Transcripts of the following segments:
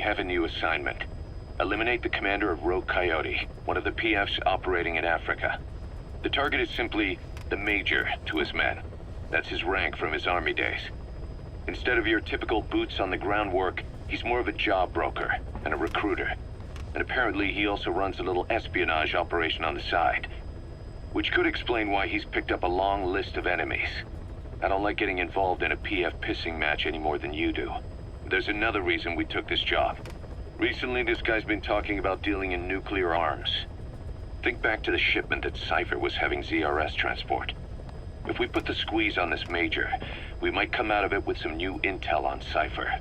have a new assignment. Eliminate the commander of Rogue Coyote, one of the PFs operating in Africa. The target is simply the Major to his men. That's his rank from his army days. Instead of your typical boots-on-the-ground work, he's more of a job broker and a recruiter. And apparently he also runs a little espionage operation on the side. Which could explain why he's picked up a long list of enemies. I don't like getting involved in a PF pissing match any more than you do. There's another reason we took this job. Recently, this guy's been talking about dealing in nuclear arms. Think back to the shipment that Cypher was having ZRS transport. If we put the squeeze on this Major, we might come out of it with some new intel on Cypher.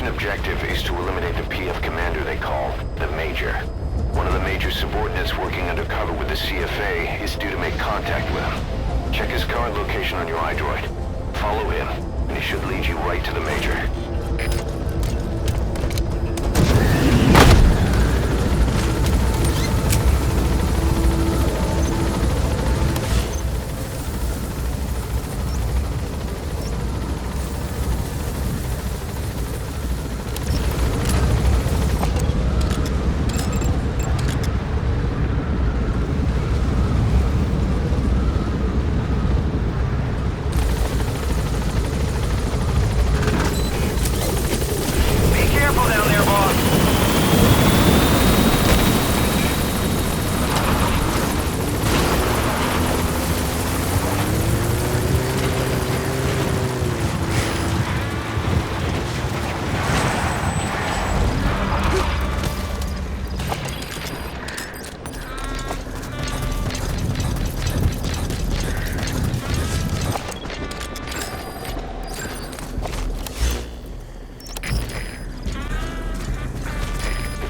Objective is to eliminate the PF commander they call the Major. One of the Major's subordinates working undercover with the CFA is due to make contact with him. Check his current location on your iDroid. Follow him, and he should lead you right to the Major.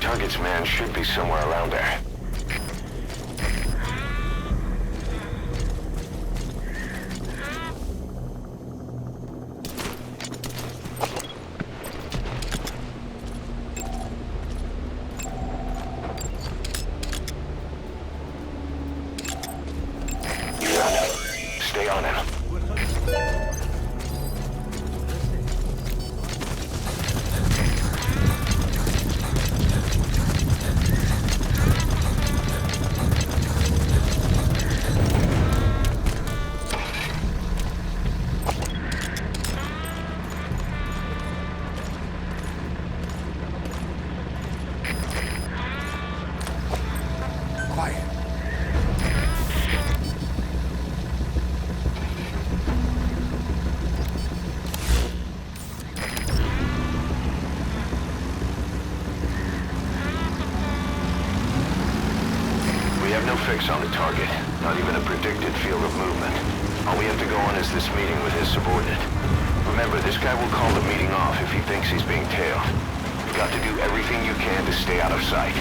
Target's man should be somewhere around there. You're on him. Stay on him. No fix on the target, not even a predicted field of movement. All we have to go on is this meeting with his subordinate. Remember, this guy will call the meeting off if he thinks he's being tailed. You've got to do everything you can to stay out of sight.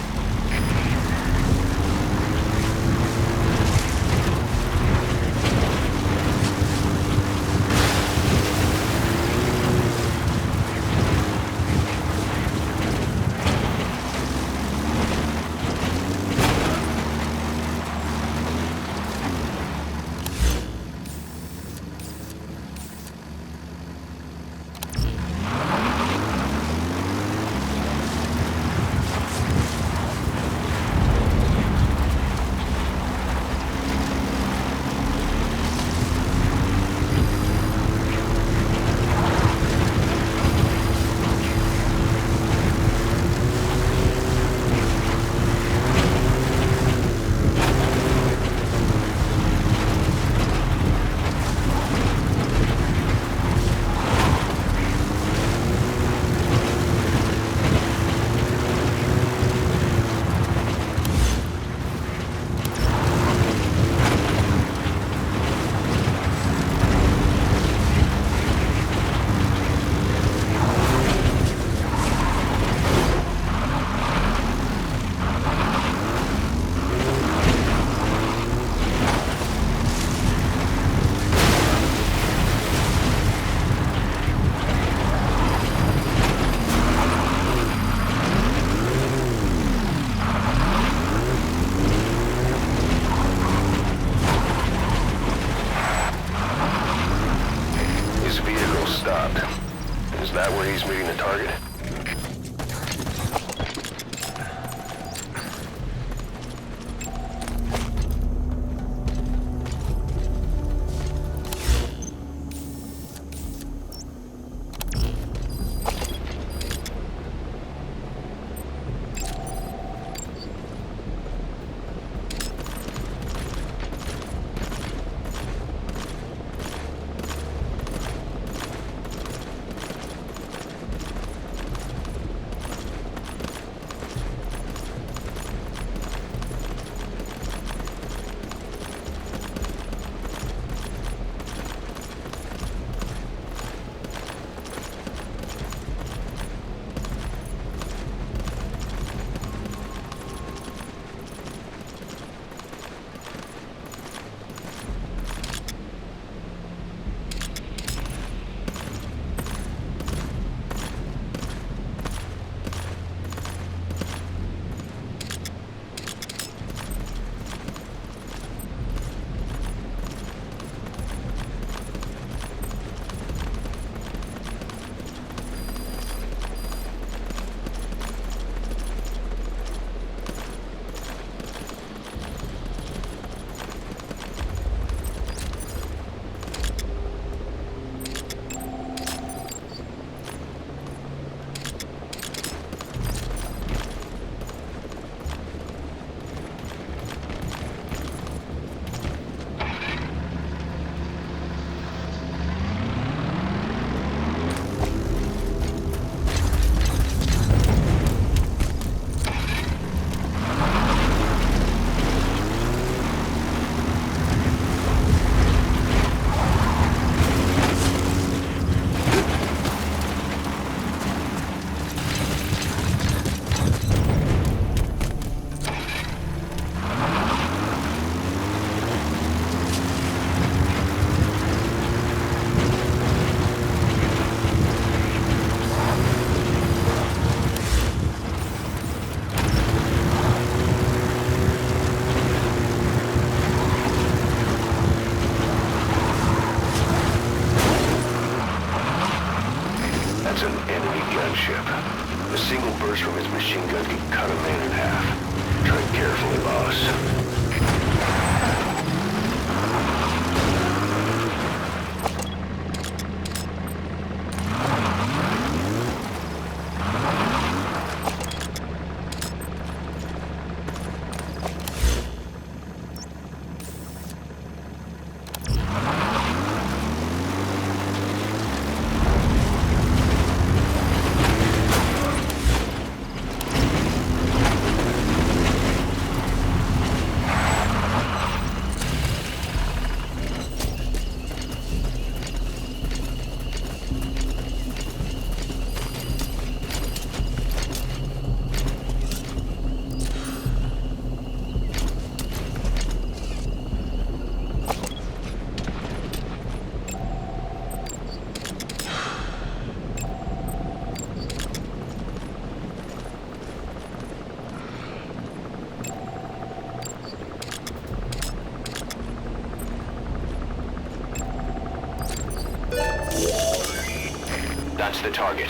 the target.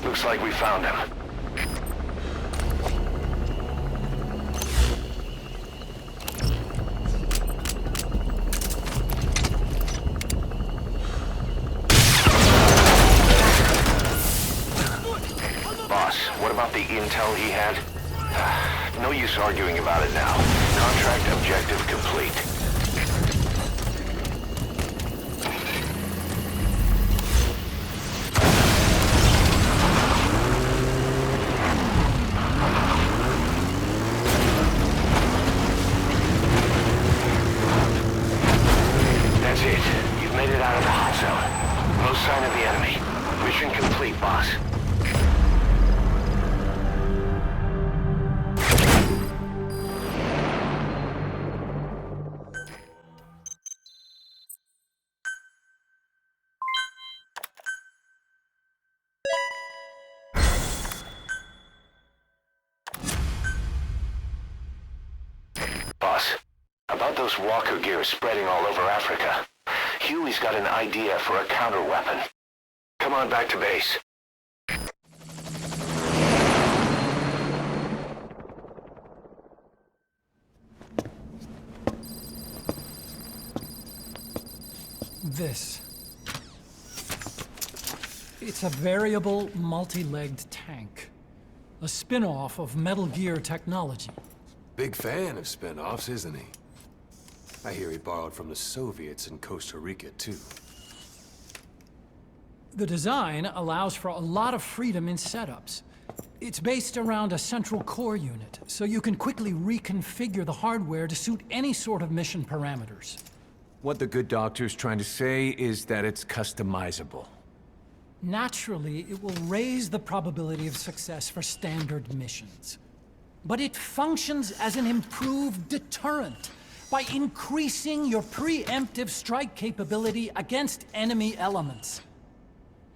Looks like we found him. Boss, what about the intel he had? No use arguing about it now. Contract objective complete. That's it. You've made it out of the hot zone. No sign of the enemy. Mission complete, boss. Boss, about those walker gears spreading all over Africa. Huey's got an idea for a counter-weapon. Come on back to base. This. It's a variable, multi-legged tank. A spin-off of Metal Gear technology. Big fan of spin-offs, isn't he? I hear he borrowed from the Soviets in Costa Rica, too. The design allows for a lot of freedom in setups. It's based around a central core unit, so you can quickly reconfigure the hardware to suit any sort of mission parameters. What the good doctor's trying to say is that it's customizable. Naturally, it will raise the probability of success for standard missions. But it functions as an improved deterrent by increasing your preemptive strike capability against enemy elements.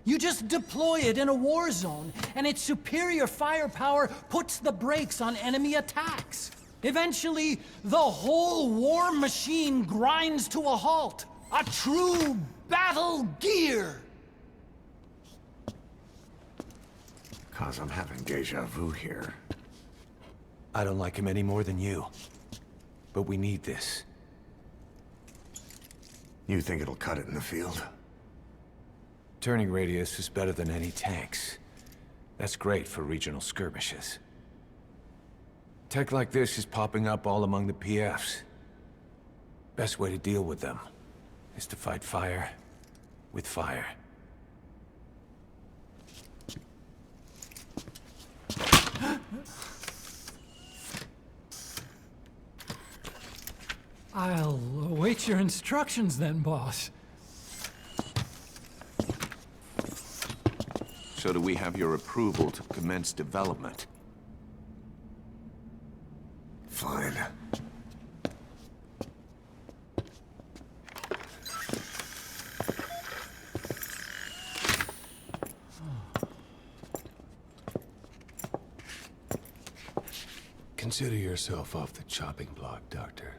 You just deploy it in a war zone, and its superior firepower puts the brakes on enemy attacks. Eventually, the whole war machine grinds to a halt. A true battle gear! 'Cause I'm having deja vu here. I don't like him any more than you. But we need this. You think it'll cut it in the field? Turning radius is better than any tanks. That's great for regional skirmishes. Tech like this is popping up all among the PFs. Best way to deal with them is to fight fire with fire. I'll await your instructions then, boss. So do we have your approval to commence development? Fine. Consider yourself off the chopping block, Doctor.